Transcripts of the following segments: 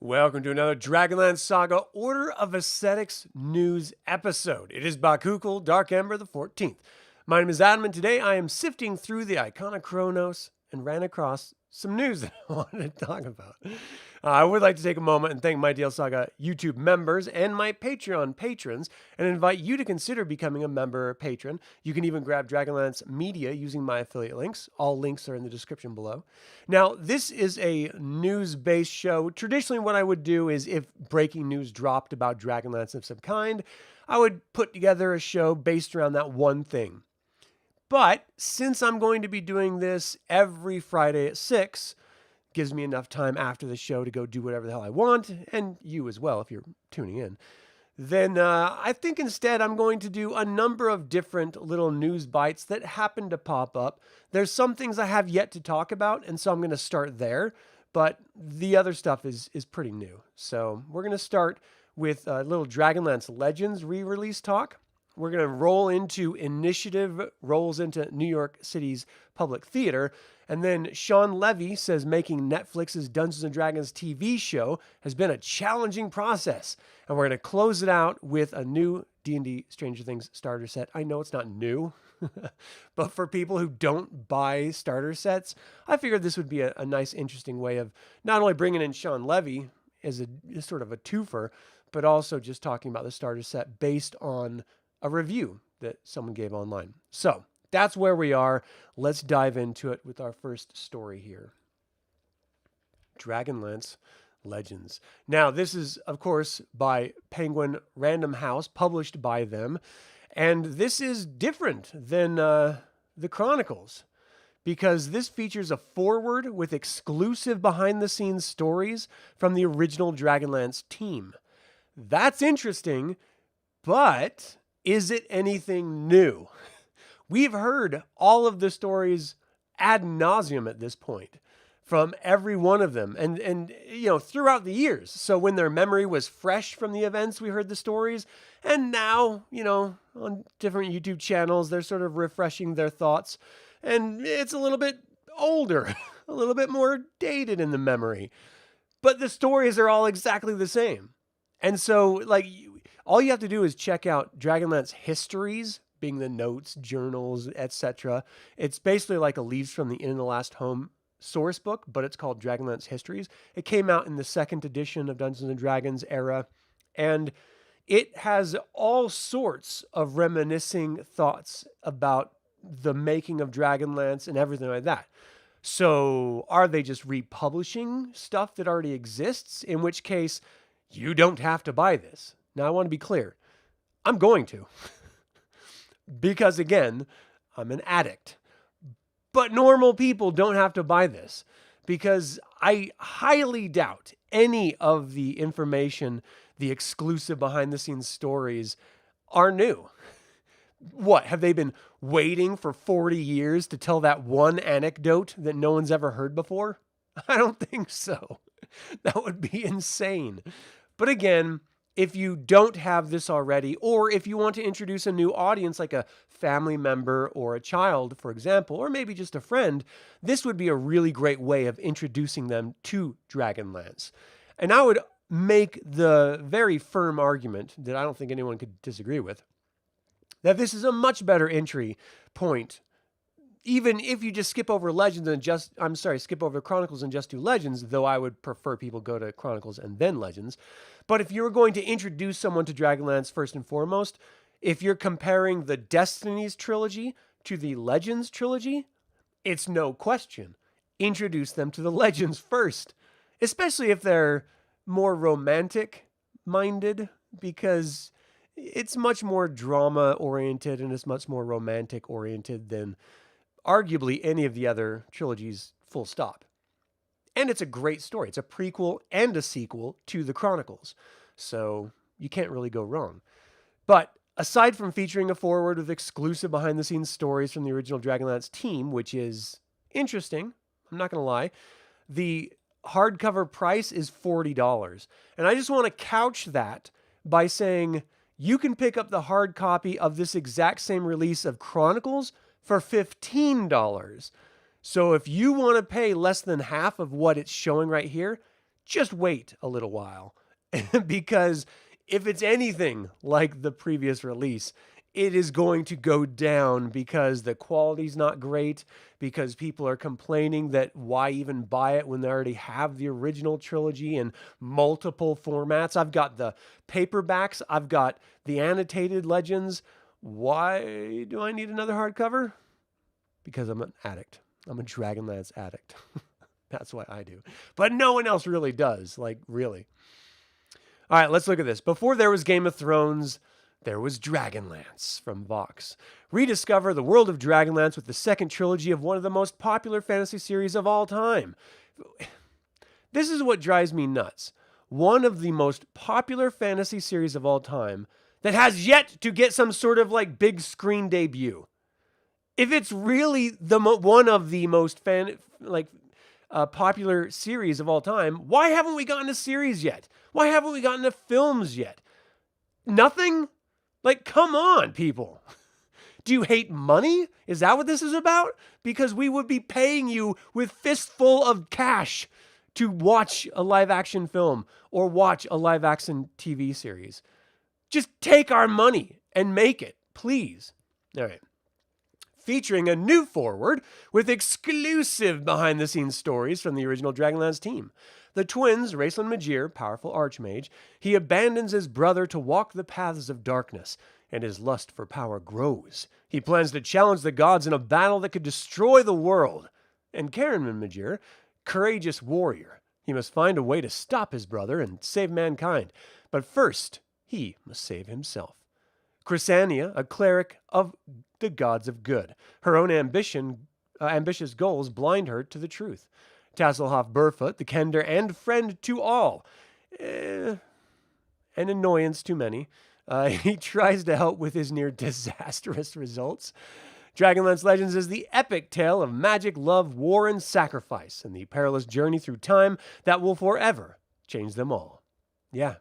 Welcome to another DragonLance Saga Order of Ascetics news episode. It is Bakukal Dark Ember the 14th. My name is Adam, and today I am sifting through the Icon of Chronos and ran across some news that I wanted to talk about. I would like to take a moment and thank my DL Saga YouTube members and my Patreon patrons and invite you to consider becoming a member or patron. You can even grab Dragonlance Media using my affiliate links. All links are in the description below. Now, this is a news-based show. Traditionally, what I would do is if breaking news dropped about Dragonlance of some kind, I would put together a show based around that one thing. But since I'm going to be doing this every Friday at 6, gives me enough time after the show to go do whatever the hell I want, and you as well if you're tuning in, then I think instead I'm going to do a number of different little news bites that happen to pop up. There's some things I have yet to talk about, and so I'm going to start there, but the other stuff is pretty new. So we're going to start with a little Dragonlance Legends re-release talk. We're going to roll into Initiative, rolls into New York City's Public Theater. And then Sean Levy says making Netflix's Dungeons & Dragons TV show has been a challenging process. And we're going to close it out with a new D&D Stranger Things starter set. I know it's not new, but for people who don't buy starter sets, I figured this would be a nice, interesting way of not only bringing in Sean Levy as a sort of a twofer, but also just talking about the starter set based on a review that someone gave online. So that's where we are. Let's dive into it with our first story here. Dragonlance Legends. Now, this is, of course, by Penguin Random House, published by them. And this is different than the Chronicles, because this features a foreword with exclusive behind-the-scenes stories from the original Dragonlance team. That's interesting, but is it anything new? We've heard all of the stories ad nauseum at this point from every one of them and you know, throughout the years. So when their memory was fresh from the events, we heard the stories. And now, you know, on different YouTube channels, they're sort of refreshing their thoughts. And it's a little bit older, a little bit more dated in the memory. But the stories are all exactly the same. And so, like, all you have to do is check out Dragonlance Histories, being the notes, journals, etc. It's basically like a Leaves from the Inn and the Last Home source book, but it's called Dragonlance Histories. It came out in the second edition of Dungeons & Dragons era, and it has all sorts of reminiscing thoughts about the making of Dragonlance and everything like that. So are they just republishing stuff that already exists? In which case, you don't have to buy this. Now, I want to be clear. I'm going to. Because, again, I'm an addict. But normal people don't have to buy this. Because I highly doubt any of the information, the exclusive behind-the-scenes stories, are new. What, have they been waiting for 40 years to tell that one anecdote that no one's ever heard before? I don't think so. That would be insane. But again, if you don't have this already, or if you want to introduce a new audience like a family member or a child, for example, or maybe just a friend, this would be a really great way of introducing them to Dragonlance. And I would make the very firm argument that I don't think anyone could disagree with, that this is a much better entry point. Even if you just skip over Legends and skip over Chronicles and just do Legends, though I would prefer people go to Chronicles and then Legends. But if you're going to introduce someone to Dragonlance first and foremost, if you're comparing the Destinies trilogy to the Legends trilogy, it's no question. Introduce them to the Legends first, especially if they're more romantic-minded, because it's much more drama-oriented and it's much more romantic-oriented than arguably any of the other trilogies, full stop. And it's a great story. It's a prequel and a sequel to the Chronicles. So you can't really go wrong. But aside from featuring a foreword with exclusive behind-the-scenes stories from the original Dragonlance team, which is interesting, I'm not going to lie, the hardcover price is $40. And I just want to couch that by saying you can pick up the hard copy of this exact same release of Chronicles for $15. So if you want to pay less than half of what it's showing right here, just wait a little while. Because if it's anything like the previous release, it is going to go down because the quality's not great, because people are complaining that why even buy it when they already have the original trilogy in multiple formats. I've got the paperbacks, I've got the annotated legends. Why do I need another hardcover? Because I'm an addict. I'm a Dragonlance addict. That's what I do. But no one else really does, like really. All right, let's look at this. Before there was Game of Thrones, there was Dragonlance from Vox. Rediscover the world of Dragonlance with the second trilogy of one of the most popular fantasy series of all time. This is what drives me nuts. One of the most popular fantasy series of all time that has yet to get some sort of like big screen debut. If it's really one of the most popular series of all time, why haven't we gotten a series yet? Why haven't we gotten to films yet? Nothing? Like, come on, people. Do you hate money? Is that what this is about? Because we would be paying you with fistful of cash to watch a live action film or watch a live action TV series. Just take our money and make it, please. All right. Featuring a new forward with exclusive behind-the-scenes stories from the original Dragonlance team. The twins, Raistlin Magir, powerful archmage, he abandons his brother to walk the paths of darkness, and his lust for power grows. He plans to challenge the gods in a battle that could destroy the world. And Krynn Magir, courageous warrior, he must find a way to stop his brother and save mankind. But first, he must save himself. Chrysania, a cleric of the gods of good. Her own ambitious goals blind her to the truth. Tasselhoff Burfoot, the kender and friend to all. An annoyance to many. He tries to help with his near disastrous results. Dragonlance Legends is the epic tale of magic, love, war, and sacrifice, and the perilous journey through time that will forever change them all. Yeah,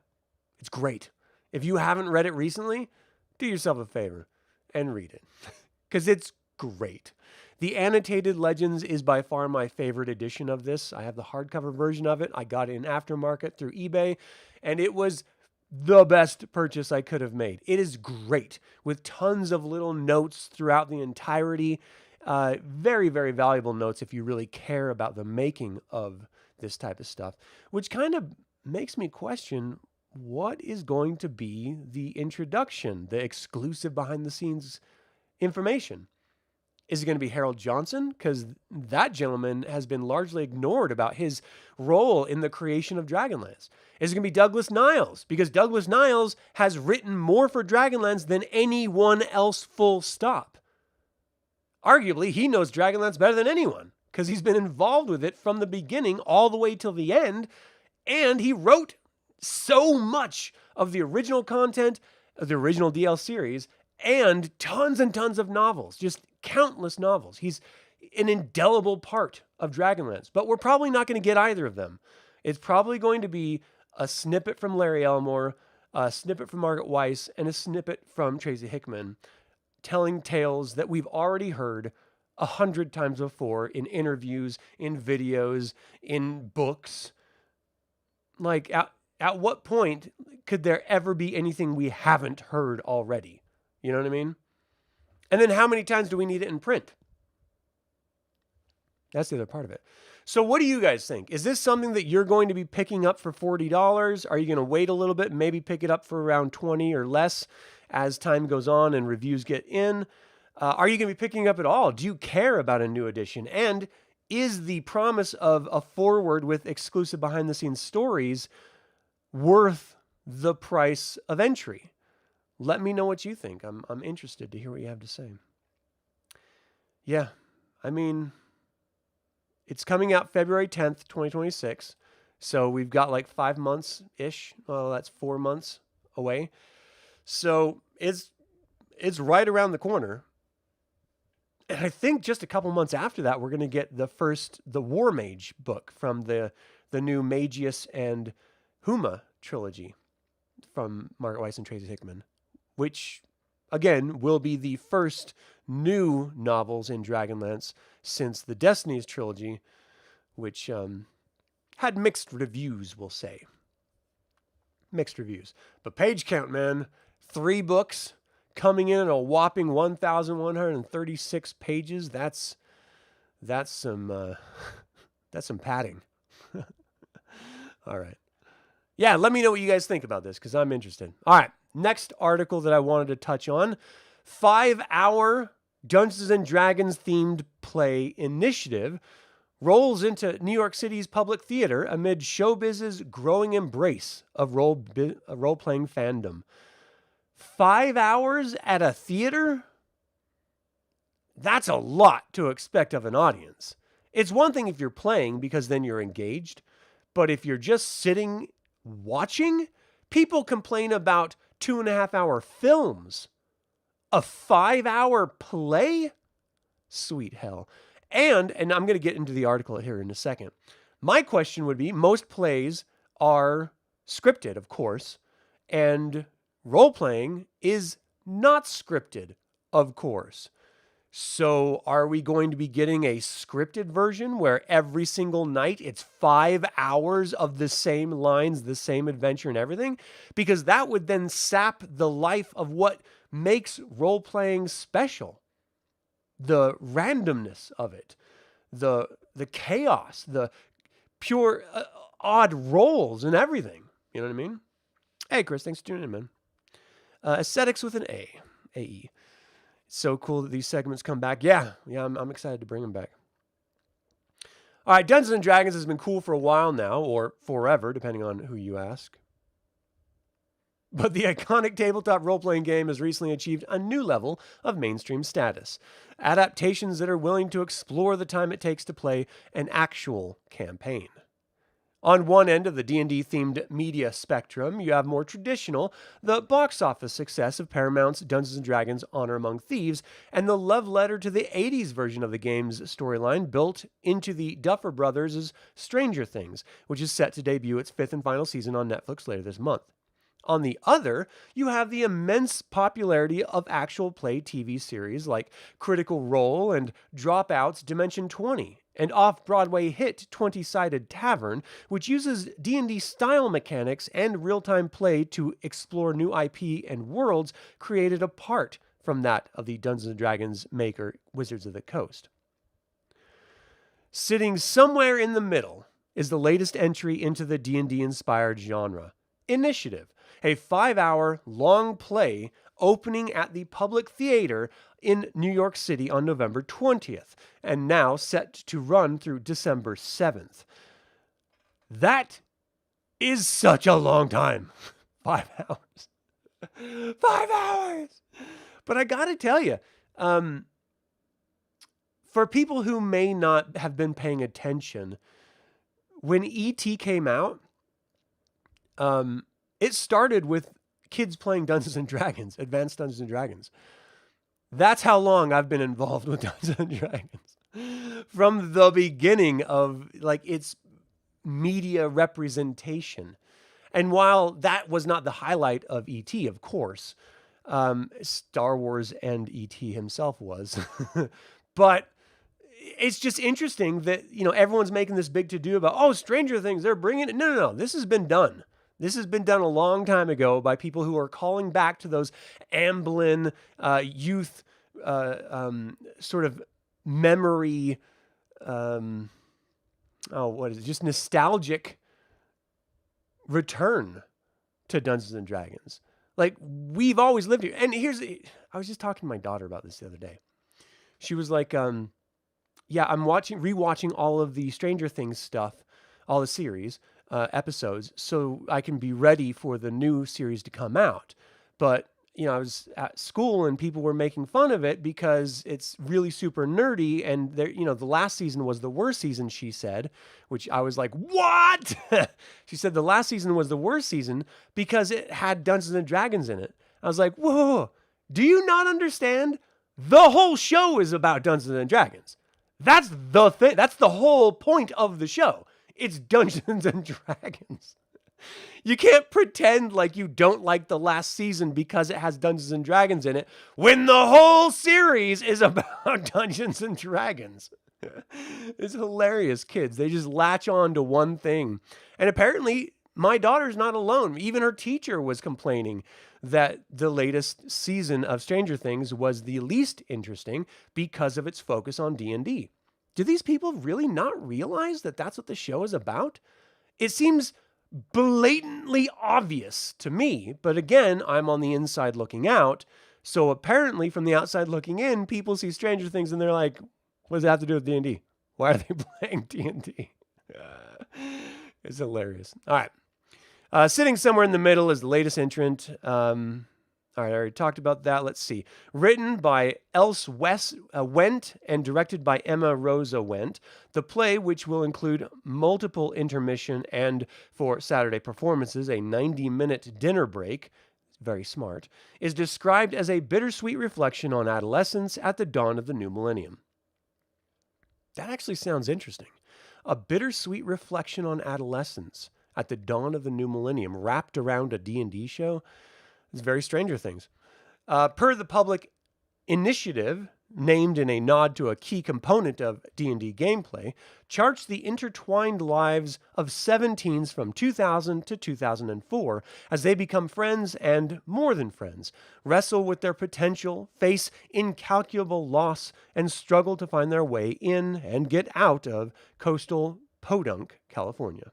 it's great. If you haven't read it recently, do yourself a favor and read it, because it's great. The annotated Legends is by far my favorite edition of this. I have the hardcover version of it. I got it in aftermarket through eBay, and it was the best purchase I could have made. It is great, with tons of little notes throughout the entirety. Very, very valuable notes if you really care about the making of this type of stuff, which kind of makes me question what is going to be the introduction, the exclusive behind-the-scenes information. Is it going to be Harold Johnson? Because that gentleman has been largely ignored about his role in the creation of Dragonlance. Is it going to be Douglas Niles? Because Douglas Niles has written more for Dragonlance than anyone else, full stop. Arguably, he knows Dragonlance better than anyone because he's been involved with it from the beginning all the way till the end, and he wrote so much of the original content, of the original DL series, and tons of novels, just countless novels. He's an indelible part of Dragonlance, but we're probably not going to get either of them. It's probably going to be a snippet from Larry Elmore, a snippet from Margaret Weiss, and a snippet from Tracy Hickman, telling tales that we've already heard 100 times before in interviews, in videos, in books. Like, at what point could there ever be anything we haven't heard already? You know what I mean? And then how many times do we need it in print? That's the other part of it. So what do you guys think? Is this something that you're going to be picking up for $40? Are you going to wait a little bit and maybe pick it up for around $20 or less as time goes on and reviews get in? Are you going to be picking up at all? Do you care about a new edition? And is the promise of a forward with exclusive behind-the-scenes stories worth the price of entry? Let me know what you think. I'm interested to hear what you have to say. Yeah, I mean, it's coming out February 10th, 2026. So we've got like 5 months-ish. Well, that's 4 months away. So it's right around the corner. And I think just a couple months after that, we're going to get the War Mage book from the new Magius and Huma trilogy from Margaret Weiss and Tracy Hickman, which, again, will be the first new novels in Dragonlance since the Destinies trilogy, which had mixed reviews, we'll say. Mixed reviews. But page count, man. 3 books coming in at a whopping 1,136 pages. That's some padding. All right. Yeah, let me know what you guys think about this because I'm interested. All right. Next article that I wanted to touch on. 5-hour Dungeons and Dragons themed play initiative rolls into New York City's public theater amid showbiz's growing embrace of role-playing fandom. 5 hours at a theater? That's a lot to expect of an audience. It's one thing if you're playing because then you're engaged, but if you're just sitting watching, people complain about 2.5-hour films. A 5-hour play? Sweet hell. And I'm going to get into the article here in a second. My question would be, most plays are scripted, of course, and role-playing is not scripted, of course. So are we going to be getting a scripted version where every single night it's 5 hours of the same lines, the same adventure and everything? Because that would then sap the life of what makes role-playing special. The randomness of it, the chaos, the pure odd rolls and everything. You know what I mean? Hey, Chris, thanks for tuning in, man. Aesthetics with an A, A-E. It's so cool that these segments come back. Yeah, I'm excited to bring them back. All right, Dungeons and Dragons has been cool for a while now, or forever, depending on who you ask. But the iconic tabletop role-playing game has recently achieved a new level of mainstream status. Adaptations that are willing to explore the time it takes to play an actual campaign. On one end of the D&D themed media spectrum, you have more traditional, the box office success of Paramount's Dungeons & Dragons Honor Among Thieves, and the love letter to the 80s version of the game's storyline built into the Duffer Brothers' Stranger Things, which is set to debut its 5th and final season on Netflix later this month. On the other, you have the immense popularity of actual play TV series like Critical Role and Dropout's Dimension 20, and off-Broadway hit 20-Sided Tavern, which uses D&D style mechanics and real-time play to explore new IP and worlds created apart from that of the Dungeons & Dragons maker, Wizards of the Coast. Sitting somewhere in the middle is the latest entry into the D&D-inspired genre, Initiative, a 5-hour long play opening at the Public Theater in New York City on November 20th, and now set to run through December 7th. That is such a long time. 5 hours. 5 hours! But I gotta tell you, for people who may not have been paying attention, when E.T. came out, it started with kids playing Dungeons and Dragons, Advanced Dungeons and Dragons. That's how long I've been involved with Dungeons and Dragons. From the beginning of its media representation. And while that was not the highlight of E.T., of course, Star Wars and E.T. himself was. But it's just interesting that, everyone's making this big to-do about, Stranger Things, they're bringing it. No. This has been done. This has been done a long time ago by people who are calling back to those Amblin youth sort of memory, just nostalgic return to Dungeons and Dragons. Like, we've always lived here. And I was just talking to my daughter about this the other day. She was like, I'm rewatching all of the Stranger Things stuff, all the series, episodes, so I can be ready for the new series to come out. But, I was at school and people were making fun of it because it's really super nerdy. And the last season was the worst season, she said, which I was like, what? She said the last season was the worst season because it had Dungeons and Dragons in it. I was like, whoa, do you not understand? The whole show is about Dungeons and Dragons. That's the thing. That's the whole point of the show. It's Dungeons and Dragons. You can't pretend like you don't like the last season because it has Dungeons and Dragons in it when the whole series is about Dungeons and Dragons. It's hilarious, kids. They just latch on to one thing. And apparently, my daughter's not alone. Even her teacher was complaining that the latest season of Stranger Things was the least interesting because of its focus on D&D. Do these people really not realize that that's what the show is about? It seems blatantly obvious to me, but again, I'm on the inside looking out. So apparently, from the outside looking in, people see Stranger Things and they're like, what does it have to do with D&D? Why are they playing D&D? It's hilarious. All right. Sitting somewhere in the middle is the latest entrant. All right, I already talked about that. Let's see. Written by Else Wendt and directed by Emma Rosa Wendt, the play, which will include multiple intermission and, for Saturday performances, a 90-minute dinner break, very smart, is described as a bittersweet reflection on adolescence at the dawn of the new millennium. That actually sounds interesting. A bittersweet reflection on adolescence at the dawn of the new millennium wrapped around a D&D show. It's very Stranger Things. Per the public initiative, named in a nod to a key component of D&D gameplay, charts the intertwined lives of 17s from 2000 to 2004 as they become friends and more than friends, wrestle with their potential, face incalculable loss, and struggle to find their way in and get out of coastal Podunk, California.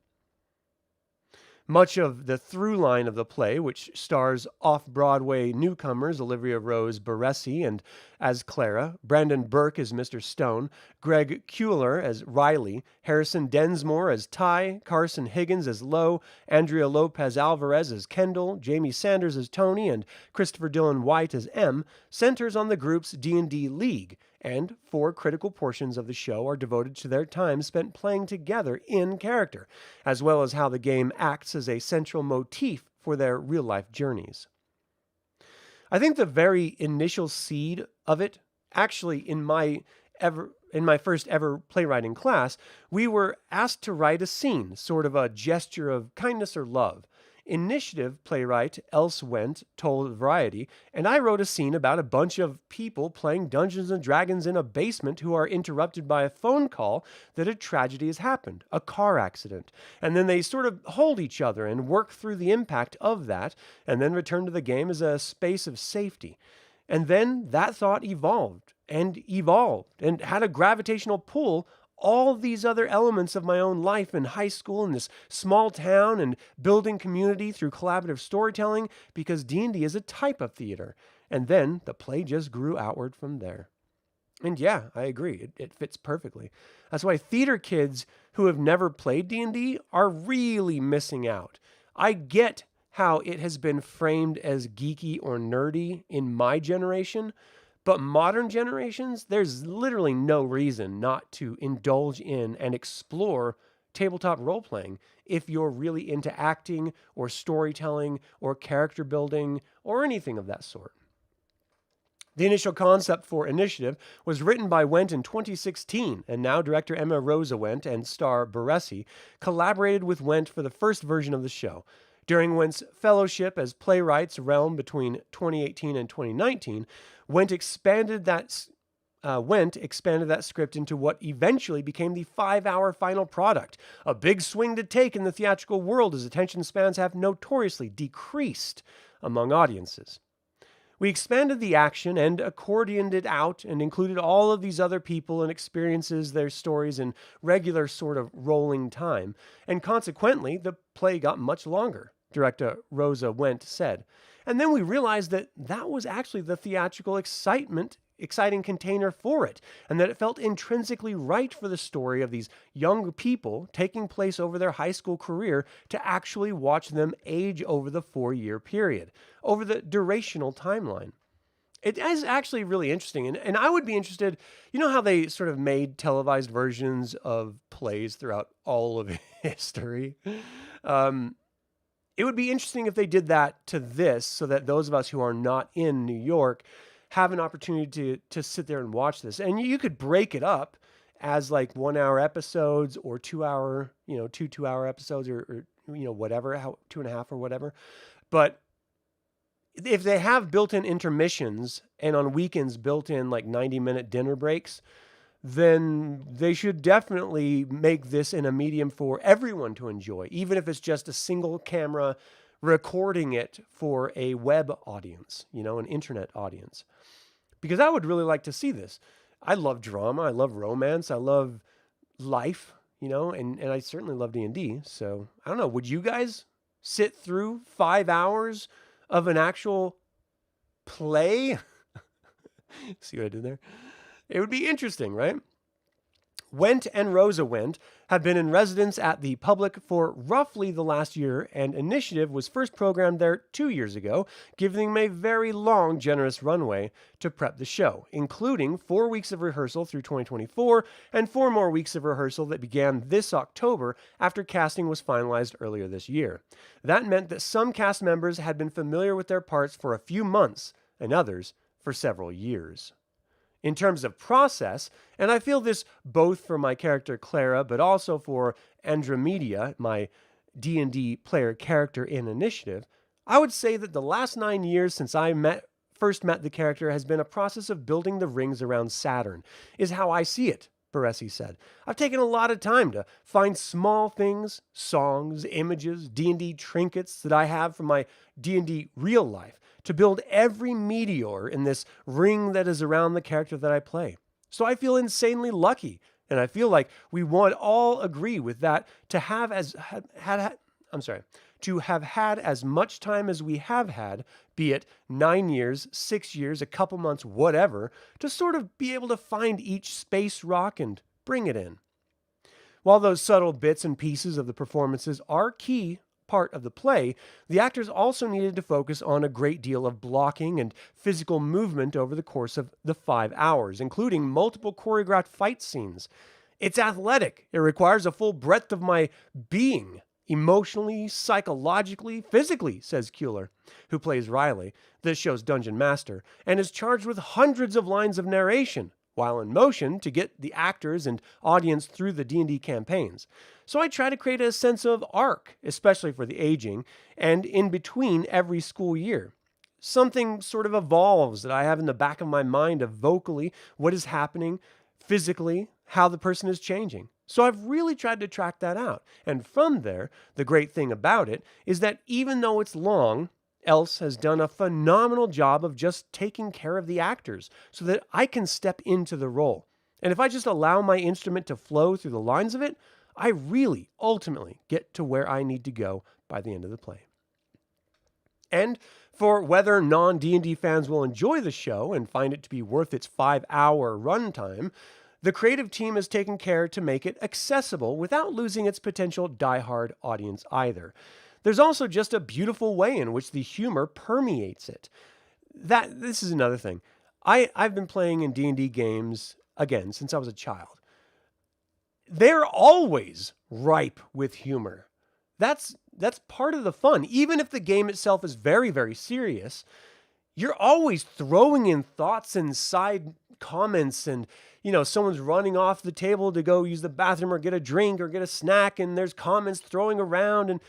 Much of the through line of the play, which stars off-Broadway newcomers Olivia Rose Baresi and as Clara, Brandon Burke as Mr. Stone, Greg Kuehler as Riley, Harrison Densmore as Ty, Carson Higgins as Lo, Andrea Lopez Alvarez as Kendall, Jamie Sanders as Tony, and Christopher Dillon White as M, centers on the group's D&D League, and 4 critical portions of the show are devoted to their time spent playing together in character, as well as how the game acts as a central motif for their real-life journeys. I think the very initial seed of it, actually in my first ever playwriting class, we were asked to write a scene, sort of a gesture of kindness or love. Initiative playwright Else Wendt told Variety, and I wrote a scene about a bunch of people playing Dungeons and Dragons in a basement who are interrupted by a phone call that a tragedy has happened, a car accident. And then they sort of hold each other and work through the impact of that, and then return to the game as a space of safety. And then that thought evolved and had a gravitational pull all these other elements of my own life in high school in this small town and building community through collaborative storytelling, because D&D is a type of theater. And then the play just grew outward from there. And yeah, I agree. It fits perfectly. That's why theater kids who have never played D&D are really missing out. I get how it has been framed as geeky or nerdy in my generation, but modern generations, there's literally no reason not to indulge in and explore tabletop role-playing if you're really into acting or storytelling or character building or anything of that sort. The initial concept for Initiative was written by Wendt in 2016, and now director Emma Rosa Wendt and star Baresi collaborated with Wendt for the first version of the show. During Wendt's fellowship as playwrights realm between 2018 and 2019, Wendt expanded that script into what eventually became the 5-hour final product, a big swing to take in the theatrical world as attention spans have notoriously decreased among audiences. We expanded the action and accordioned it out and included all of these other people and experiences, their stories in regular sort of rolling time, and consequently the play got much longer, director Rosa Wendt said. And then we realized that that was actually the theatrical exciting container for it, and that it felt intrinsically right for the story of these young people taking place over their high school career to actually watch them age over the 4-year period, over the durational timeline. It is actually really interesting, and I would be interested, you know how they sort of made televised versions of plays throughout all of history? It would be interesting if they did that to this, so that those of us who are not in New York have an opportunity to sit there and watch this. And you could break it up as like 1-hour episodes or 2-hour, 2-hour episodes or whatever, 2.5 or whatever. But if they have built-in intermissions and on weekends built-in like 90-minute dinner breaks, then they should definitely make this in a medium for everyone to enjoy, even if it's just a single camera recording it for a web audience, an internet audience. Because I would really like to see this. I love drama, I love romance, I love life, and I certainly love D&D. So I don't know, would you guys sit through 5 hours of an actual play? See what I did there? It would be interesting, right? Went and Rosa Went have been in residence at the public for roughly the last year, and Initiative was first programmed there 2 years ago, giving them a very long, generous runway to prep the show, including 4 weeks of rehearsal through 2024 and 4 more weeks of rehearsal that began this October after casting was finalized earlier this year. That meant that some cast members had been familiar with their parts for a few months, and others for several years. In terms of process, and I feel this both for my character Clara, but also for Andromeda, my D&D player character in Initiative, I would say that the last 9 years since I first met the character has been a process of building the rings around Saturn, is how I see it, Baresi said. I've taken a lot of time to find small things, songs, images, D&D trinkets that I have from my D&D real life, to build every meteor in this ring that is around the character that I play. So I feel insanely lucky, and I feel like we would all agree with that to have had as much time as we have had, be it 9 years, 6 years, a couple months, whatever, to sort of be able to find each space rock and bring it in. While those subtle bits and pieces of the performances are key part of the play, the actors also needed to focus on a great deal of blocking and physical movement over the course of the 5 hours, including multiple choreographed fight scenes. It's athletic. It requires a full breadth of my being, emotionally, psychologically, physically, says Kuehler, who plays Riley, the show's dungeon master, and is charged with hundreds of lines of narration while in motion to get the actors and audience through the D&D campaigns. So I try to create a sense of arc, especially for the aging, and in between every school year. Something sort of evolves that I have in the back of my mind of vocally what is happening, physically, how the person is changing. So I've really tried to track that out. And from there, the great thing about it is that even though it's long, Else has done a phenomenal job of just taking care of the actors so that I can step into the role. And if I just allow my instrument to flow through the lines of it, I really ultimately get to where I need to go by the end of the play. And for whether non-D&D fans will enjoy the show and find it to be worth its 5-hour runtime, the creative team has taken care to make it accessible without losing its potential die-hard audience either. There's also just a beautiful way in which the humor permeates it. This is another thing. I've been playing in D&D games, again, since I was a child. They're always ripe with humor. That's part of the fun. Even if the game itself is very, very serious, you're always throwing in thoughts and side comments and, someone's running off the table to go use the bathroom or get a drink or get a snack, and there's comments throwing around, and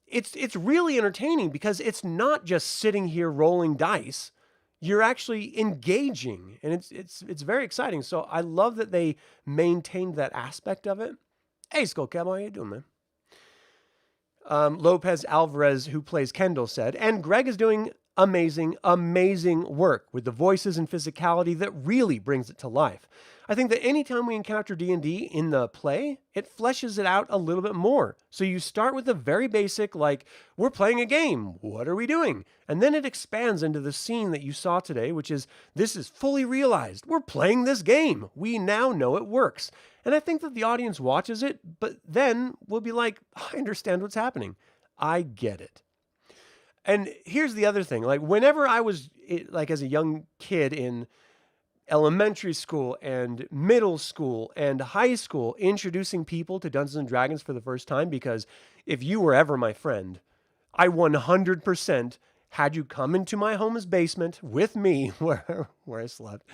it's really entertaining because it's not just sitting here rolling dice. You're actually engaging, and it's very exciting. So I love that they maintained that aspect of it. Hey, Skull Cowboy, how you doing, man? Lopez Alvarez, who plays Kendall, said, and Greg is doing amazing work with the voices and physicality that really brings it to life. I think that anytime we encounter D&D in the play, it fleshes it out a little bit more. So you start with the very basic, like, we're playing a game. What are we doing? And then it expands into the scene that you saw today, which is, this is fully realized. We're playing this game. We now know it works. And I think that the audience watches it, but then will be like, I understand what's happening. I get it. And here's the other thing. Like, whenever I was, as a young kid in elementary school and middle school and high school, introducing people to Dungeons and Dragons for the first time, because if you were ever my friend, I 100% had you come into my home's basement with me where I slept,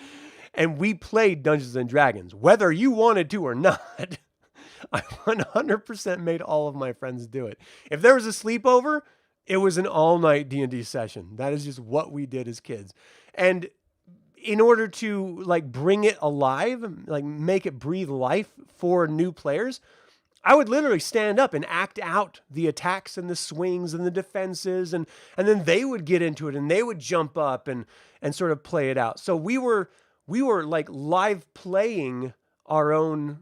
and we played Dungeons and Dragons, whether you wanted to or not. I 100% made all of my friends do it. If there was a sleepover, it was an all-night D&D session. That is just what we did as kids. And in order to like bring it alive, like make it breathe life for new players, I would literally stand up and act out the attacks and the swings and the defenses, and then they would get into it and they would jump up and sort of play it out. So we were like live playing our own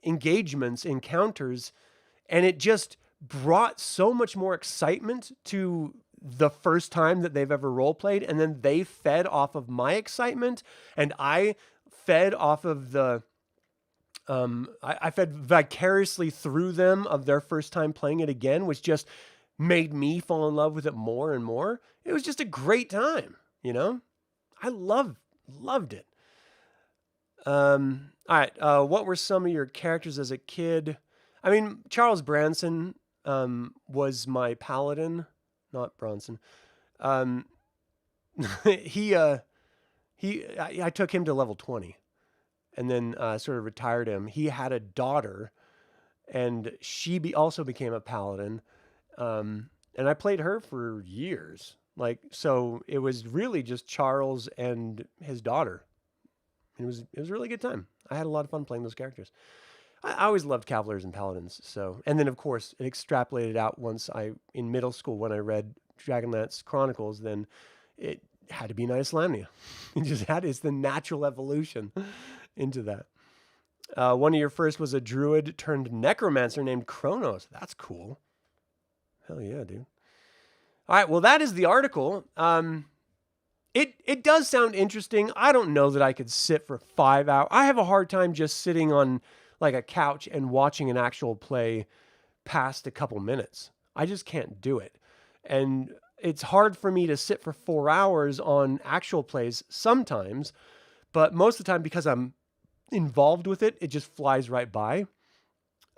engagements, encounters, and it just brought so much more excitement to the first time that they've ever role played, and then they fed off of my excitement, and I fed off of the I fed vicariously through them of their first time playing it again, which just made me fall in love with it more and more. It was just a great time, you know? I loved it. All right. What were some of your characters as a kid? I mean, Charles Branson was my paladin, not Bronson. I took him to level 20. And then sort of retired him. He had a daughter, and she also became a paladin. And I played her for years. Like, so it was really just Charles and his daughter. It was a really good time. I had a lot of fun playing those characters. I always loved Cavaliers and Paladins. So, and then of course it extrapolated out once in middle school when I read Dragonlance Chronicles, then it had to be Knight of Lamnia. It's the natural evolution into that. One of your first was a druid turned necromancer named Kronos. That's cool. Hell yeah, dude. All right, well, that is the article. It does sound interesting. I don't know that I could sit for 5 hours. I have a hard time just sitting on like a couch and watching an actual play past a couple minutes. I just can't do it. And it's hard for me to sit for 4 hours on actual plays sometimes, but most of the time because I'm involved with it, it just flies right by.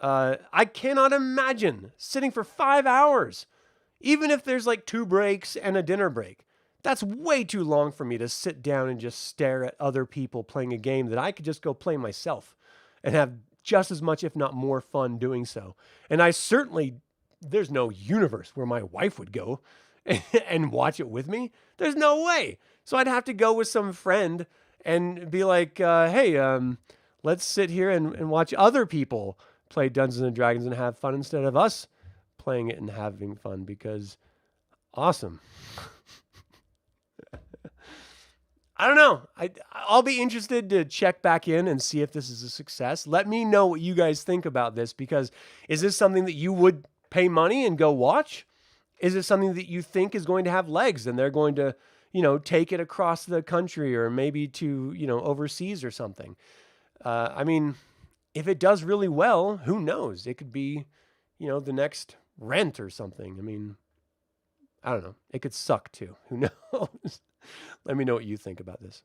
I cannot imagine sitting for 5 hours, even if there's like 2 breaks and a dinner break. That's way too long for me to sit down and just stare at other people playing a game that I could just go play myself and have just as much, if not more fun doing so. And there's no universe where my wife would go and watch it with me. There's no way. So I'd have to go with some friend and be like, hey, let's sit here and watch other people play Dungeons and Dragons and have fun instead of us playing it and having fun, because awesome. I don't know. I'll be interested to check back in and see if this is a success. Let me know what you guys think about this, because is this something that you would pay money and go watch? Is it something that you think is going to have legs and they're going to, take it across the country or maybe to, overseas or something? I mean, if it does really well, who knows? It could be, the next Rent or something. I mean, I don't know. It could suck too. Who knows? Let me know what you think about this.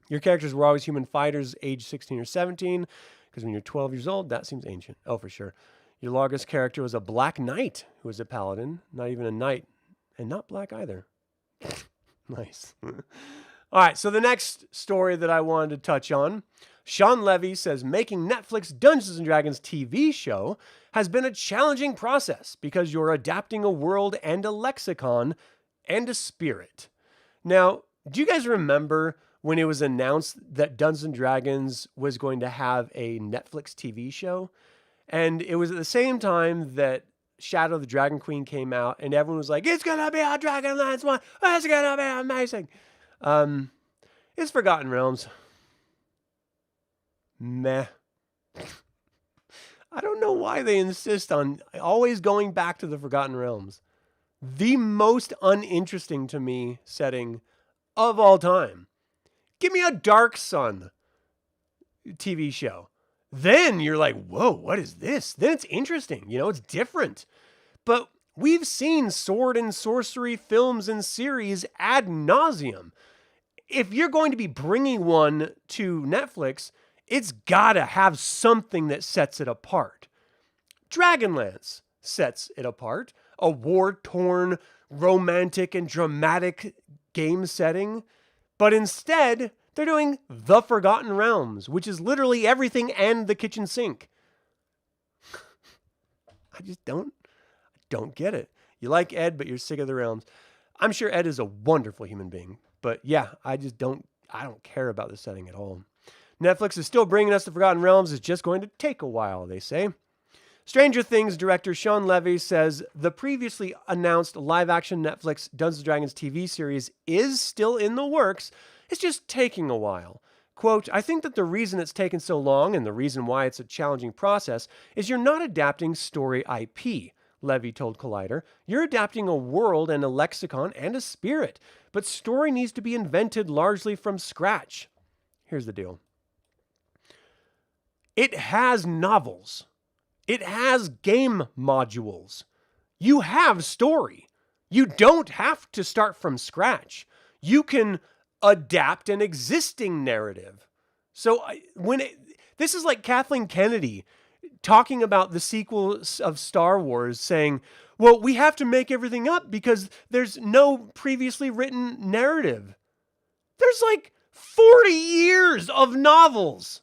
Your characters were always human fighters, age 16 or 17, because when you're 12 years old, that seems ancient. Oh, for sure. Your longest character was a black knight who was a paladin, not even a knight, and not black either. Nice. All right, so the next story that I wanted to touch on, Sean Levy says making Netflix Dungeons & Dragons TV show has been a challenging process because you're adapting a world and a lexicon and a spirit. Now, do you guys remember when it was announced that Dungeons & Dragons was going to have a Netflix TV show? And it was at the same time that Shadow of the Dragon Queen came out, and everyone was like, it's going to be a Dragonlance one. It's going to be amazing. It's Forgotten Realms. Meh. I don't know why they insist on always going back to the Forgotten Realms. The most uninteresting to me setting of all time. Give me a Dark Sun TV show. Then you're like, whoa, what is this? Then it's interesting. It's different. But we've seen sword and sorcery films and series ad nauseum. If you're going to be bringing one to Netflix, it's got to have something that sets it apart. Dragonlance sets it apart. A war-torn, romantic, and dramatic game setting. But instead, they're doing The Forgotten Realms, which is literally everything and the kitchen sink. I just don't get it. You like Ed, but you're sick of the realms. I'm sure Ed is a wonderful human being. But yeah, I just don't I don't care about the setting at all. Netflix is still bringing us the Forgotten Realms. It's just going to take a while, they say. Stranger Things director Sean Levy says the previously announced live-action Netflix Dungeons & Dragons TV series is still in the works. It's just taking a while. Quote, I think that the reason it's taken so long and the reason why it's a challenging process is you're not adapting story IP, Levy told Collider. You're adapting a world and a lexicon and a spirit, but story needs to be invented largely from scratch. Here's the deal. It has novels. It has game modules. You have story. You don't have to start from scratch. You can adapt an existing narrative. So this is like Kathleen Kennedy talking about the sequel of Star Wars saying, well, we have to make everything up because there's no previously written narrative. There's like 40 years of novels.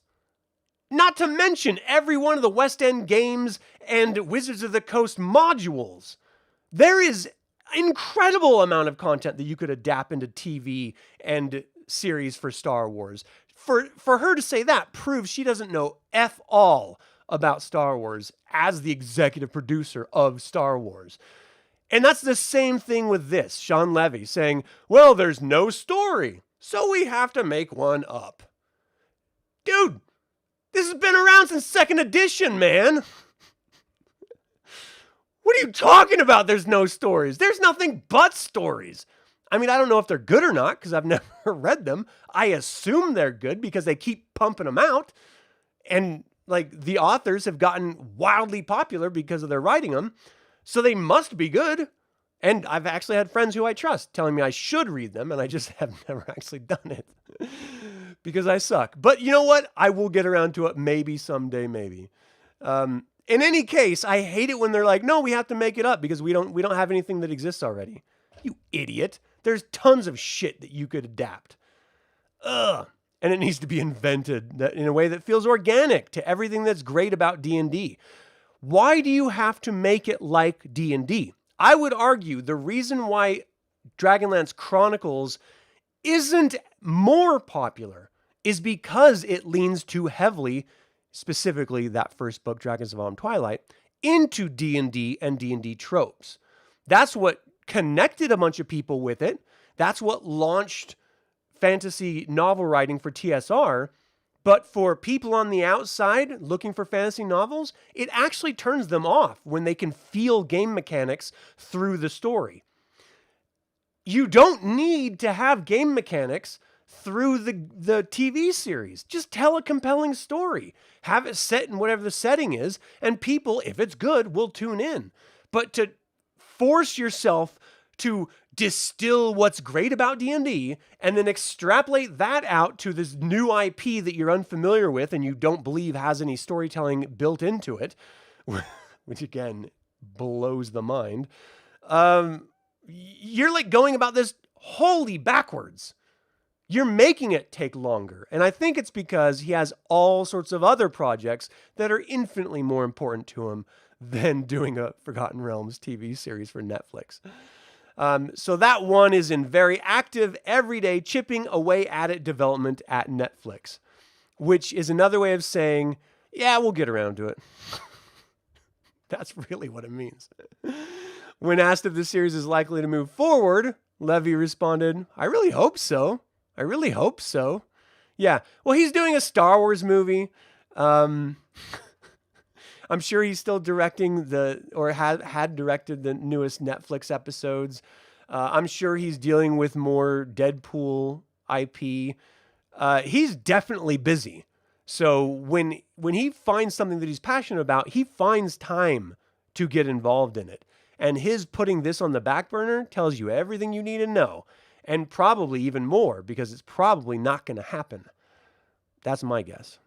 Not to mention every one of the West End games and Wizards of the Coast modules. There is incredible amount of content that you could adapt into TV and series for Star Wars. For her to say that proves she doesn't know F all about Star Wars as the executive producer of Star Wars. And that's the same thing with this. Sean Levy saying, well, there's no story, so we have to make one up. Dude, this has been around since 2nd edition, man. What are you talking about? There's no stories. There's nothing but stories. I mean, I don't know if they're good or not because I've never read them. I assume they're good because they keep pumping them out. And like the authors have gotten wildly popular because of their writing them. So they must be good. And I've actually had friends who I trust telling me I should read them. And I just have never actually done it because I suck. But you know what? I will get around to it maybe someday, maybe. In any case, I hate it when they're like, no, we have to make it up because we don't have anything that exists already. You idiot. There's tons of shit that you could adapt. Ugh. And it needs to be invented in a way that feels organic to everything that's great about D&D. Why do you have to make it like D&D? I would argue the reason why Dragonlance Chronicles isn't more popular is because it leans too heavily, specifically that first book, Dragons of Autumn Twilight, into D&D and D&D tropes. That's what connected a bunch of people with it. That's what launched fantasy novel writing for TSR. But for people on the outside looking for fantasy novels, it actually turns them off when they can feel game mechanics through the story. You don't need to have game mechanics through the TV series. Just tell a compelling story. Have it set in whatever the setting is, and people, if it's good, will tune in. But to force yourself to distill what's great about D&D and then extrapolate that out to this new IP that you're unfamiliar with and you don't believe has any storytelling built into it, which again blows the mind. You're like going about this wholly backwards. You're making it take longer. And I think it's because he has all sorts of other projects that are infinitely more important to him than doing a Forgotten Realms TV series for Netflix. So that one is in very active, everyday, chipping away at it development at Netflix, which is another way of saying, yeah, we'll get around to it. That's really what it means. When asked if the series is likely to move forward, Levy responded, I really hope so. I really hope so. Yeah, well, he's doing a Star Wars movie. I'm sure he's still directing had directed the newest Netflix episodes. I'm sure he's dealing with more Deadpool IP. He's definitely busy. So when he finds something that he's passionate about, he finds time to get involved in it. And his putting this on the back burner tells you everything you need to know. And probably even more, because it's probably not going to happen. That's my guess.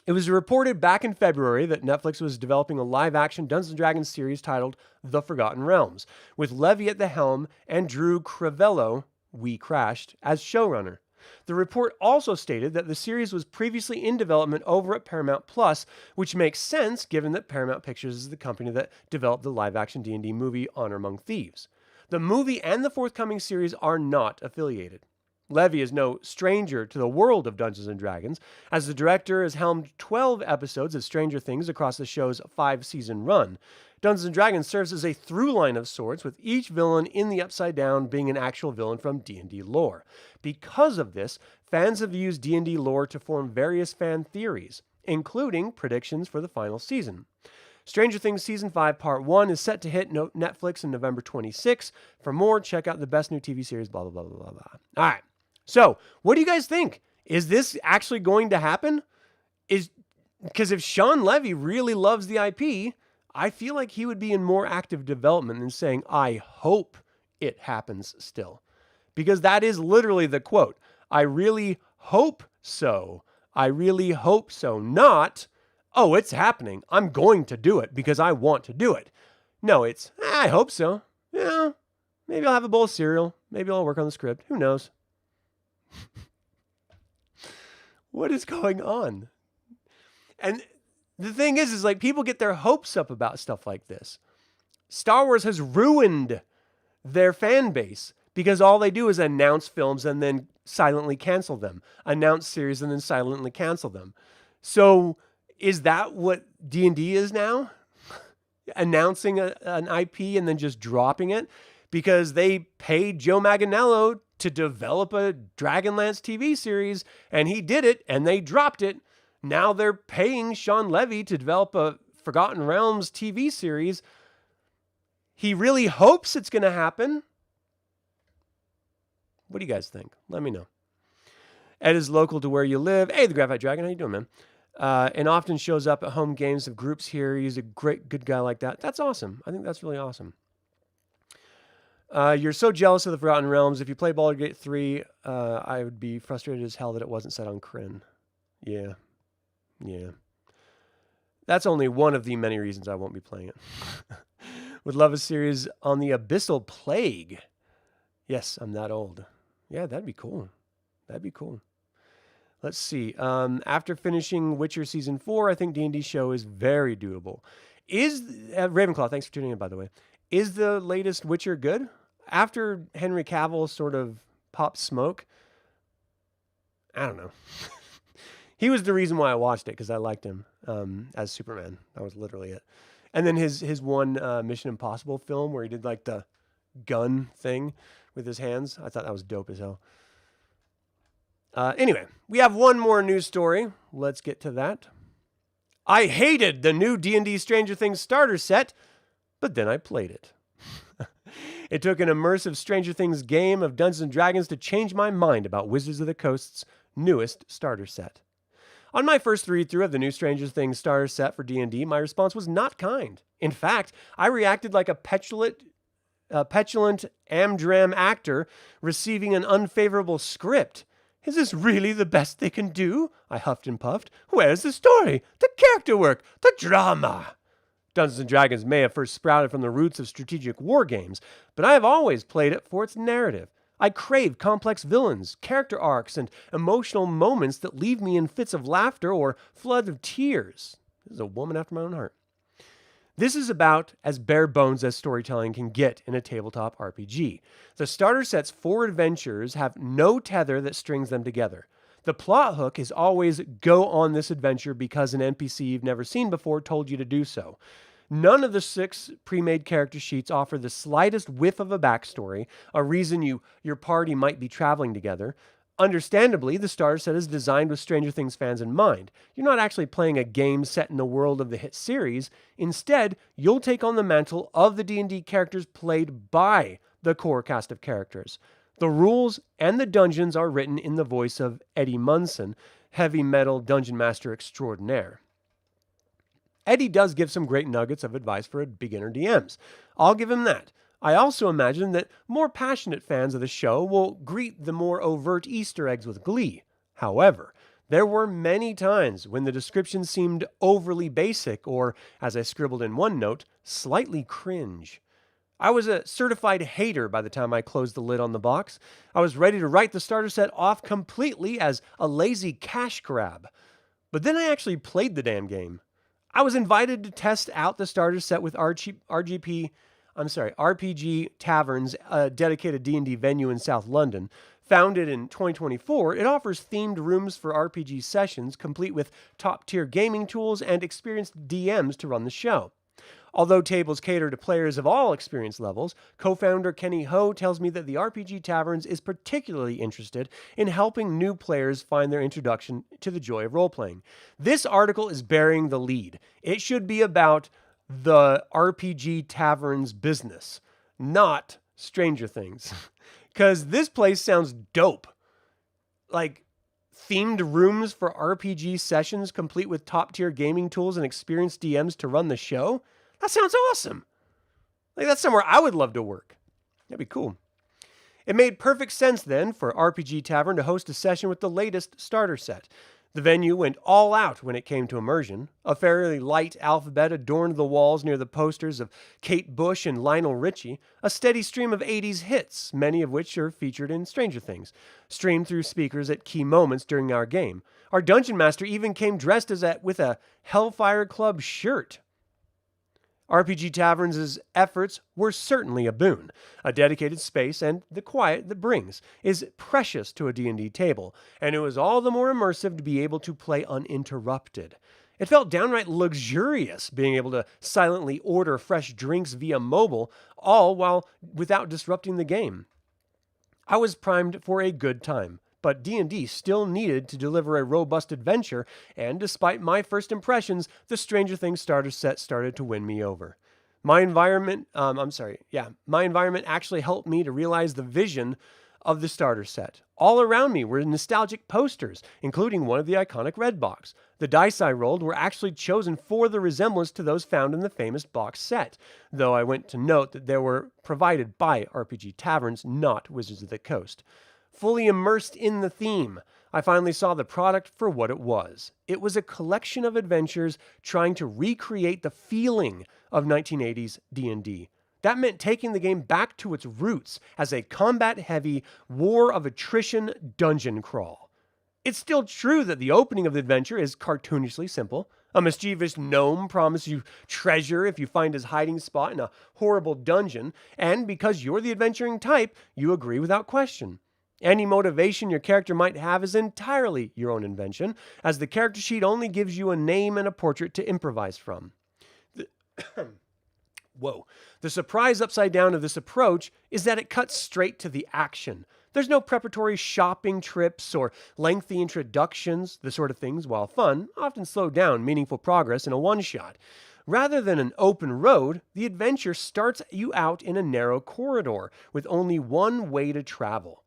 It was reported back in February that Netflix was developing a live-action Dungeons & Dragons series titled The Forgotten Realms, with Levy at the helm and Androu Crivello, We Crashed, as showrunner. The report also stated that the series was previously in development over at Paramount+, which makes sense given that Paramount Pictures is the company that developed the live-action D&D movie Honor Among Thieves. The movie and the forthcoming series are not affiliated. Levy is no stranger to the world of Dungeons & Dragons, as the director has helmed 12 episodes of Stranger Things across the show's 5-season run. Dungeons & Dragons serves as a through line of sorts, with each villain in the Upside Down being an actual villain from D&D lore. Because of this, fans have used D&D lore to form various fan theories, including predictions for the final season. Stranger Things Season 5 Part 1 is set to hit Netflix in November 26. For more, check out the best new TV series, blah, blah, blah, blah, blah, blah. All right. So, what do you guys think? Is this actually going to happen? Because if Sean Levy really loves the IP, I feel like he would be in more active development than saying, I hope it happens still. Because that is literally the quote. I really hope so. I really hope so. Not, oh, it's happening. I'm going to do it because I want to do it. No, it's, I hope so. Yeah, maybe I'll have a bowl of cereal. Maybe I'll work on the script. Who knows? What is going on? And the thing is like people get their hopes up about stuff like this. Star Wars has ruined their fan base because all they do is announce films and then silently cancel them. Announce series and then silently cancel them. So is that what D&D is now? Announcing an IP and then just dropping it? Because they paid Joe Manganiello to develop a Dragonlance TV series, and he did it, and they dropped it. Now they're paying Sean Levy to develop a Forgotten Realms TV series. He really hopes it's going to happen. What do you guys think? Let me know. Ed is local to where you live. Hey, the Graphite Dragon, how you doing, man? And often shows up at home games of groups here. He's a good guy like that. That's awesome. I think that's really awesome. You're so jealous of the Forgotten Realms. If you play Baldur's Gate 3, I would be frustrated as hell that it wasn't set on Krynn. Yeah. That's only one of the many reasons I won't be playing it. Would love a series on the Abyssal Plague. Yes, I'm that old. Yeah, that'd be cool. Let's see. After finishing Witcher Season 4, I think D&D show is very doable. Ravenclaw, thanks for tuning in, by the way. Is the latest Witcher good? After Henry Cavill sort of popped smoke, I don't know. He was the reason why I watched it, because I liked him as Superman. That was literally it. And then his one Mission Impossible film where he did like the gun thing with his hands. I thought that was dope as hell. Anyway, we have one more news story. Let's get to that. I hated the new D&D Stranger Things starter set, but then I played it. It took an immersive Stranger Things game of Dungeons & Dragons to change my mind about Wizards of the Coast's newest starter set. On my first read-through of the new Stranger Things starter set for D&D, my response was not kind. In fact, I reacted like a petulant Amdram actor receiving an unfavorable script. Is this really the best they can do? I huffed and puffed. Where's the story? The character work? The drama? Dungeons & Dragons may have first sprouted from the roots of strategic war games, but I have always played it for its narrative. I crave complex villains, character arcs, and emotional moments that leave me in fits of laughter or floods of tears. This is a woman after my own heart. This is about as bare bones as storytelling can get in a tabletop RPG. The starter set's 4 adventures have no tether that strings them together. The plot hook is always go on this adventure because an NPC you've never seen before told you to do so. None of the 6 pre-made character sheets offer the slightest whiff of a backstory, a reason your party might be traveling together. Understandably, the starter set is designed with Stranger Things fans in mind. You're not actually playing a game set in the world of the hit series. Instead, you'll take on the mantle of the D&D characters played by the core cast of characters. The rules and the dungeons are written in the voice of Eddie Munson, heavy metal dungeon master extraordinaire. Eddie does give some great nuggets of advice for beginner DMs. I'll give him that. I also imagine that more passionate fans of the show will greet the more overt Easter eggs with glee. However, there were many times when the description seemed overly basic or, as I scribbled in one note, slightly cringe. I was a certified hater by the time I closed the lid on the box. I was ready to write the starter set off completely as a lazy cash grab. But then I actually played the damn game. I was invited to test out the starter set with RPG Taverns, a dedicated D&D venue in South London. Founded in 2024, it offers themed rooms for RPG sessions, complete with top-tier gaming tools and experienced DMs to run the show. Although tables cater to players of all experience levels, co-founder Kenny Ho tells me that the RPG Taverns is particularly interested in helping new players find their introduction to the joy of role-playing. This article is bearing the lead. It should be about the RPG Taverns business, not Stranger Things. Because this place sounds dope. Like, themed rooms for RPG sessions complete with top-tier gaming tools and experienced DMs to run the show? That sounds awesome. Like, that's somewhere I would love to work. That'd be cool. It made perfect sense then for RPG Tavern to host a session with the latest starter set. The venue went all out when it came to immersion. A fairly light alphabet adorned the walls near the posters of Kate Bush and Lionel Richie, a steady stream of 80s hits, many of which are featured in Stranger Things, streamed through speakers at key moments during our game. Our Dungeon Master even came dressed with a Hellfire Club shirt. RPG Taverns' efforts were certainly a boon. A dedicated space and the quiet that brings is precious to a D&D table, and it was all the more immersive to be able to play uninterrupted. It felt downright luxurious being able to silently order fresh drinks via mobile, all without disrupting the game. I was primed for a good time. But D&D still needed to deliver a robust adventure, and despite my first impressions, the Stranger Things starter set started to win me over. My environment actually helped me to realize the vision of the starter set. All around me were nostalgic posters, including one of the iconic red box. The dice I rolled were actually chosen for the resemblance to those found in the famous box set, though I went to note that they were provided by RPG Taverns, not Wizards of the Coast. Fully immersed in the theme, I finally saw the product for what it was. It was a collection of adventures trying to recreate the feeling of 1980s D&D. That meant taking the game back to its roots as a combat-heavy, war of attrition dungeon crawl. It's still true that the opening of the adventure is cartoonishly simple. A mischievous gnome promises you treasure if you find his hiding spot in a horrible dungeon, and because you're the adventuring type, you agree without question. Any motivation your character might have is entirely your own invention, as the character sheet only gives you a name and a portrait to improvise from. The surprise upside down of this approach is that it cuts straight to the action. There's no preparatory shopping trips or lengthy introductions. The sort of things, while fun, often slow down meaningful progress in a one-shot. Rather than an open road, the adventure starts you out in a narrow corridor with only one way to travel.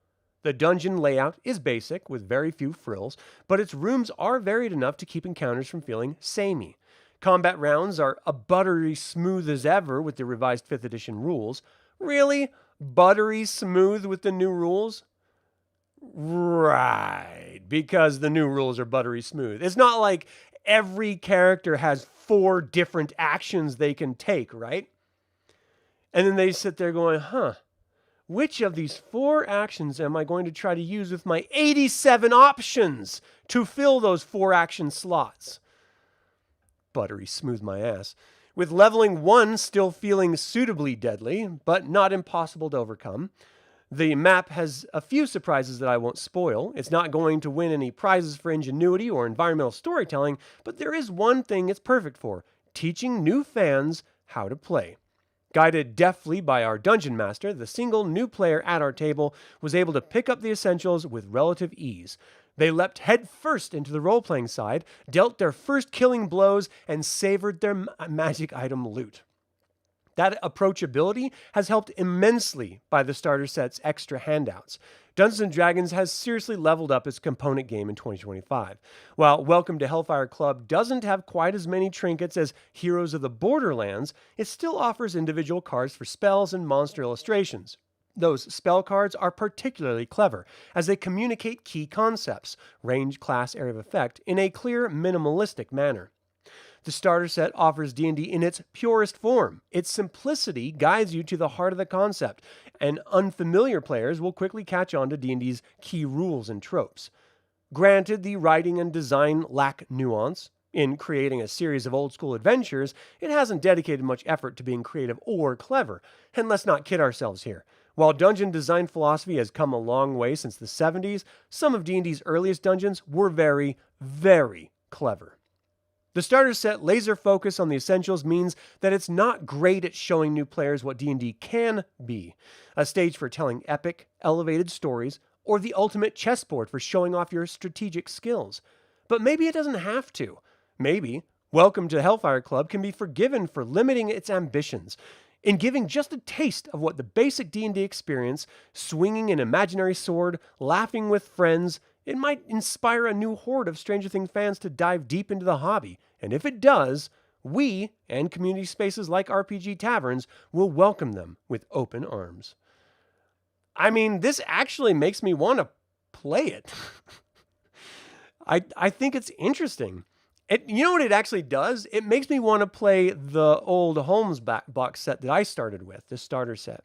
The dungeon layout is basic, with very few frills, but its rooms are varied enough to keep encounters from feeling samey. Combat rounds are buttery smooth as ever with the revised 5th edition rules. Really? Buttery smooth with the new rules? Right, because the new rules are buttery smooth. It's not like every character has 4 different actions they can take, right? And then they sit there going, which of these 4 actions am I going to try to use with my 87 options to fill those 4 action slots? Buttery smooth my ass. With leveling 1 still feeling suitably deadly, but not impossible to overcome. The map has a few surprises that I won't spoil. It's not going to win any prizes for ingenuity or environmental storytelling, but there is one thing it's perfect for: teaching new fans how to play. Guided deftly by our Dungeon Master, the single new player at our table was able to pick up the essentials with relative ease. They leapt headfirst into the role-playing side, dealt their first killing blows, and savored their magic item loot. That approachability has helped immensely by the starter set's extra handouts. Dungeons & Dragons has seriously leveled up its component game in 2025. While Welcome to Hellfire Club doesn't have quite as many trinkets as Heroes of the Borderlands, it still offers individual cards for spells and monster illustrations. Those spell cards are particularly clever, as they communicate key concepts, range, class, area of effect, in a clear, minimalistic manner. The starter set offers D&D in its purest form. Its simplicity guides you to the heart of the concept, and unfamiliar players will quickly catch on to D&D's key rules and tropes. Granted, the writing and design lack nuance. In creating a series of old school adventures, it hasn't dedicated much effort to being creative or clever. And let's not kid ourselves here. While dungeon design philosophy has come a long way since the 70s, some of D&D's earliest dungeons were very, very clever. The starter set laser focus on the essentials means that it's not great at showing new players what D&D can be. A stage for telling epic, elevated stories, or the ultimate chessboard for showing off your strategic skills. But maybe it doesn't have to. Maybe Welcome to Hellfire Club can be forgiven for limiting its ambitions. In giving just a taste of what the basic D&D experience, swinging an imaginary sword, laughing with friends, it might inspire a new horde of Stranger Things fans to dive deep into the hobby. And if it does, we, and community spaces like RPG Taverns, will welcome them with open arms. I mean, this actually makes me want to play it. I think it's interesting. You know what it actually does? It makes me want to play the old Holmes box set that I started with, the starter set.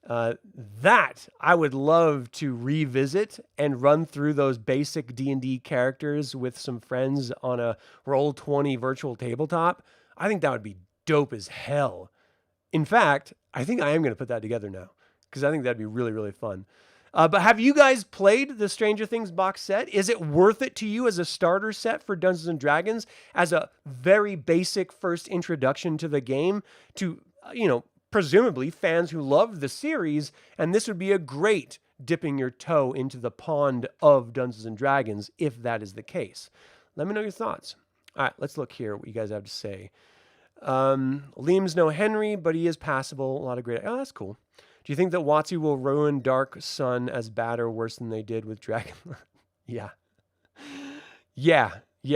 That I would love to revisit and run through those basic D&D characters with some friends on a Roll20 virtual tabletop. I think that would be dope as hell. In fact, I think I am going to put that together now because I think that'd be really, really fun. But have you guys played the Stranger Things box set? Is it worth it to you as a starter set for Dungeons and Dragons, as a very basic first introduction to the game to, presumably fans who love the series, and this would be a great dipping your toe into the pond of Dungeons and Dragons if that is the case. Let me know your thoughts. All right, let's look here what you guys have to say. Liam's no Henry, but he is passable. A lot of great... Oh, that's cool. Do you think that WotC will ruin Dark Sun as bad or worse than they did with Dragonlance? Yeah,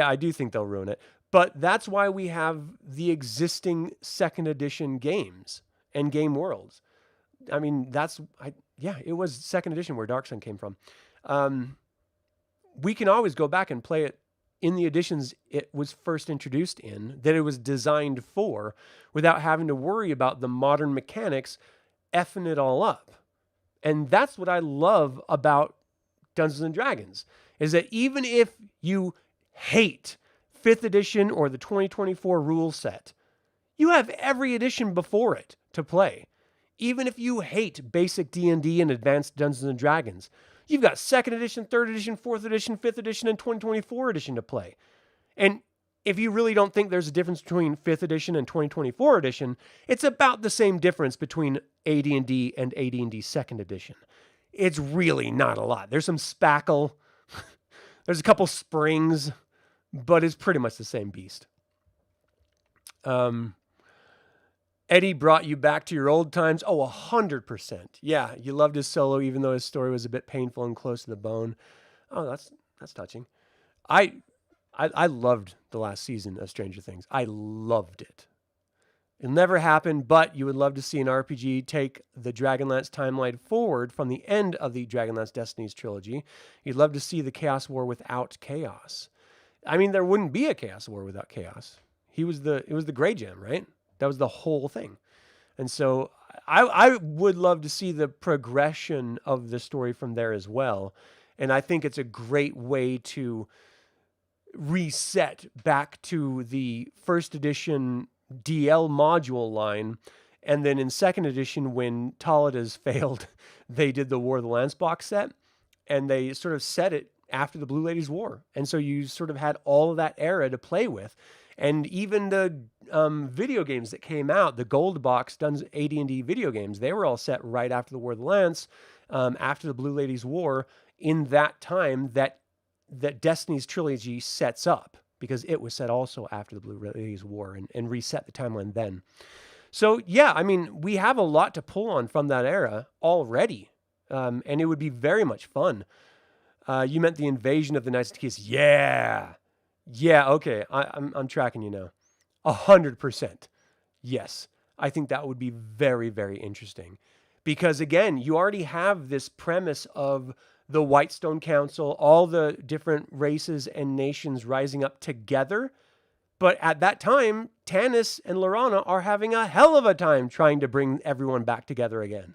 I do think they'll ruin it. But that's why we have the existing second edition games and game worlds. I mean, it was second edition where Dark Sun came from. We can always go back and play it in the editions it was first introduced in, that it was designed for, without having to worry about the modern mechanics effing it all up. And that's what I love about Dungeons and Dragons, is that even if you hate 5th edition or the 2024 rule set, you have every edition before it to play. Even if you hate basic D&D and advanced Dungeons and Dragons, you've got 2nd edition, 3rd edition, 4th edition, 5th edition, and 2024 edition to play. And if you really don't think there's a difference between 5th edition and 2024 edition, it's about the same difference between AD&D and AD&D 2nd edition. It's really not a lot. There's some spackle. There's a couple springs, but it's pretty much the same beast. Eddie brought you back to your old times. Oh, 100%. Yeah, you loved his solo, even though his story was a bit painful and close to the bone. Oh, that's touching. I loved the last season of Stranger Things. I loved it. It'll never happen, but you would love to see an RPG take the Dragonlance timeline forward from the end of the Dragonlance Destinies trilogy. You'd love to see the Chaos War without chaos. I mean, there wouldn't be a Chaos War without chaos. It was the Grey Gem, right? That was the whole thing. And so I would love to see the progression of the story from there as well. And I think it's a great way to reset back to the 1st edition DL module line. And then in 2nd edition, when Taladas failed, they did the War of the Lance box set, and they sort of set it after the Blue Ladies War. And so you sort of had all of that era to play with. And even the video games that came out, the gold box AD&D video games, they were all set right after the War of the Lance, after the Blue Ladies War, in that time that Destiny's trilogy sets up, because it was set also after the Blue Ladies War and reset the timeline then. So yeah, I mean, we have a lot to pull on from that era already, and it would be very much fun. You meant the invasion of the Knights of Takis. Yeah, okay, I'm tracking you now. 100%. Yes, I think that would be very, very interesting. Because again, you already have this premise of the Whitestone Council, all the different races and nations rising up together. But at that time, Tanis and Lorana are having a hell of a time trying to bring everyone back together again.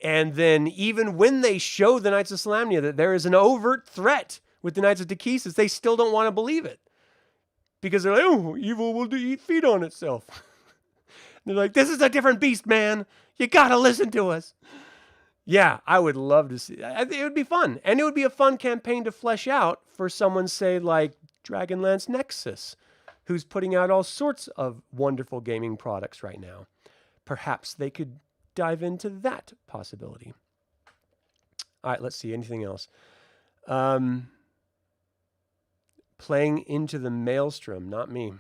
And then even when they show the Knights of Solamnia that there is an overt threat with the Knights of Takhisis, they still don't want to believe it. because they're like, oh, evil will feed on itself. They're like, this is a different beast, man. You got to listen to us. Yeah, I would love to see. I think it would be fun. And it would be a fun campaign to flesh out for someone, say, like Dragonlance Nexus, who's putting out all sorts of wonderful gaming products right now. Perhaps they could dive into that possibility. All right, let's see. Anything else? Playing into the maelstrom, not me.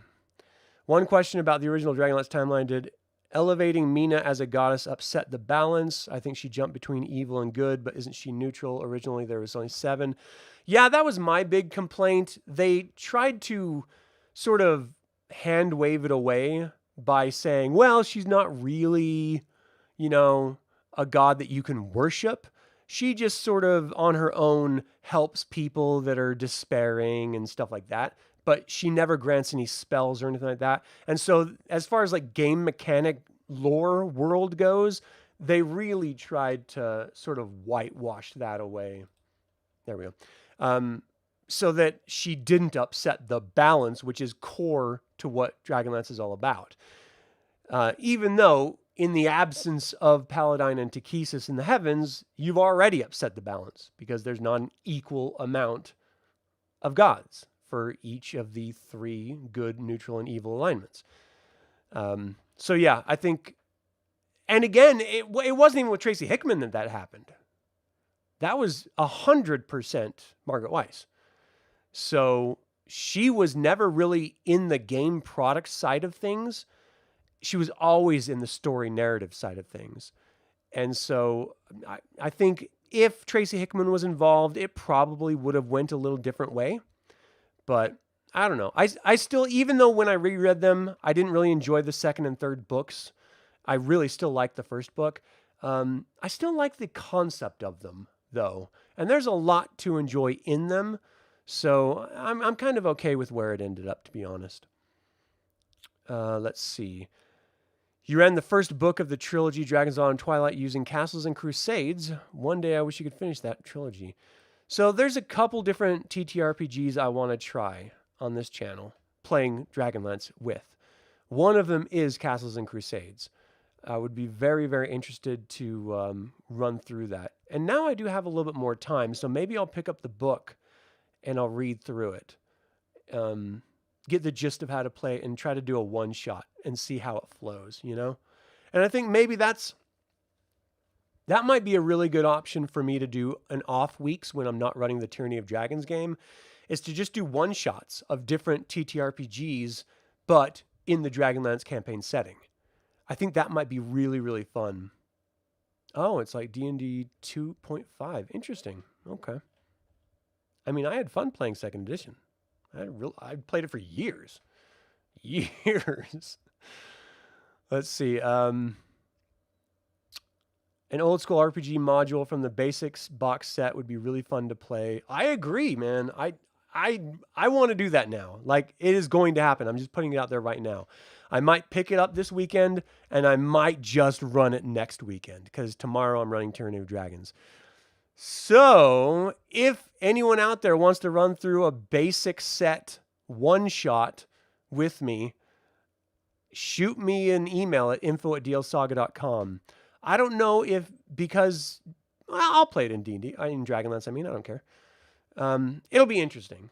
One question about the original Dragonlance timeline: did elevating Mina as a goddess upset the balance? I think she jumped between evil and good, but isn't she neutral? Originally, there was only 7. Yeah, that was my big complaint. They tried to sort of hand wave it away by saying, well, she's not really, a god that you can worship. She just sort of on her own helps people that are despairing and stuff like that. But she never grants any spells or anything like that. And so as far as like game mechanic lore world goes, they really tried to sort of whitewash that away. There we go. So that she didn't upset the balance, which is core to what Dragonlance is all about. Even though in the absence of Paladine and Takesis in the heavens, you've already upset the balance because there's not an equal amount of gods for each of the 3 good, neutral, and evil alignments. So yeah, I think, and again, it wasn't even with Tracy Hickman that happened. That was 100% Margaret Weiss. So she was never really in the game product side of things. She was always in the story narrative side of things. And so I think if Tracy Hickman was involved, it probably would have went a little different way. But I don't know. I still, even though when I reread them, I didn't really enjoy the second and third books. I really still like the first book. I still like the concept of them, though. And there's a lot to enjoy in them. So I'm kind of okay with where it ended up, to be honest. Let's see. You ran the first book of the trilogy, Dragons Law and Twilight, using Castles and Crusades. One day I wish you could finish that trilogy. So there's a couple different TTRPGs I want to try on this channel, playing Dragonlance with. One of them is Castles and Crusades. I would be very, very interested to run through that. And now I do have a little bit more time, so maybe I'll pick up the book and I'll read through it. Get the gist of how to play and try to do a one-shot and see how it flows, And I think maybe that might be a really good option for me to do an off weeks when I'm not running the Tyranny of Dragons game, is to just do one-shots of different TTRPGs, but in the Dragonlance campaign setting. I think that might be really, really fun. Oh, it's like D&D 2.5. Interesting. Okay. I mean, I had fun playing 2nd edition. I played it for years. Let's see. An old school RPG module from the Basics box set would be really fun to play. I agree, man. I want to do that now. Like, it is going to happen. I'm just putting it out there right now. I might pick it up this weekend, and I might just run it next weekend, because tomorrow I'm running Tyranny of Dragons. So, if anyone out there wants to run through a basic set one-shot with me, shoot me an email at info@dlsaga.com. I don't know if, because, I'll play it in D&D, in Dragonlance, I don't care. It'll be interesting.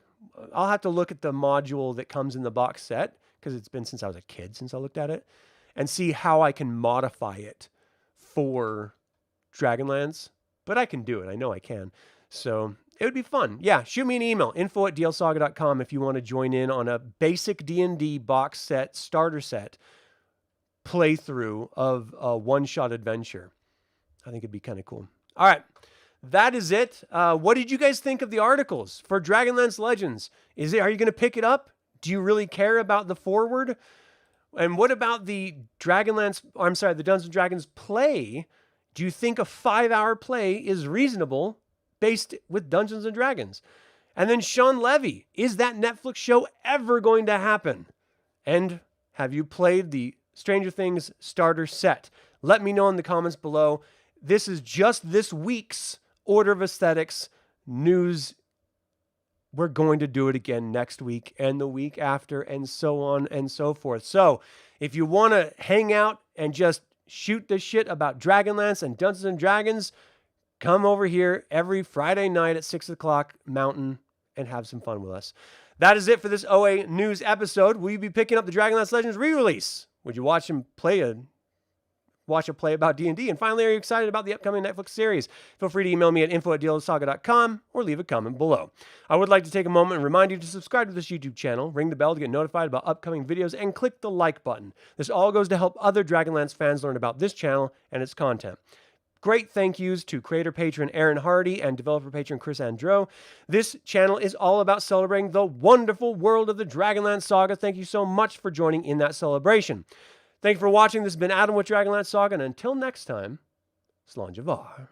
I'll have to look at the module that comes in the box set, because it's been since I was a kid since I looked at it, and see how I can modify it for Dragonlance. But I can do it. I know I can. So it would be fun. Yeah, shoot me an email, info@dlsaga.com, if you want to join in on a basic D&D box set, starter set playthrough of a one-shot adventure. I think it'd be kind of cool. All right, that is it. What did you guys think of the articles for Dragonlance Legends? Are you going to pick it up? Do you really care about the forward? And what about the the Dungeons and Dragons play? Do you think a 5-hour play is reasonable based with Dungeons and Dragons? And then Sean Levy, is that Netflix show ever going to happen? And have you played the Stranger Things starter set? Let me know in the comments below. This is just this week's Order of Aesthetics news we're going to do it again next week and the week after and so on and so forth. So if you want to hang out and just shoot the shit about Dragonlance and Dungeons and Dragons, come over here every Friday night at 6 o'clock Mountain and have some fun with us. That is it for this OA News episode. Will you be picking up the Dragonlance Legends re-release? Would you watch a play about D&D? And finally, are you excited about the upcoming Netflix series? Feel free to email me at info@dlsaga.com or leave a comment below. I would like to take a moment and remind you to subscribe to this YouTube channel, ring the bell to get notified about upcoming videos, and click the like button. This all goes to help other Dragonlance fans learn about this channel and its content. Great thank yous to creator patron Aaron Hardy and developer patron Chris Androu. This channel is all about celebrating the wonderful world of the Dragonlance Saga. Thank you so much for joining in that celebration. Thank you for watching. This has been Adam with Dragonlance Saga, and until next time, Slán Javar.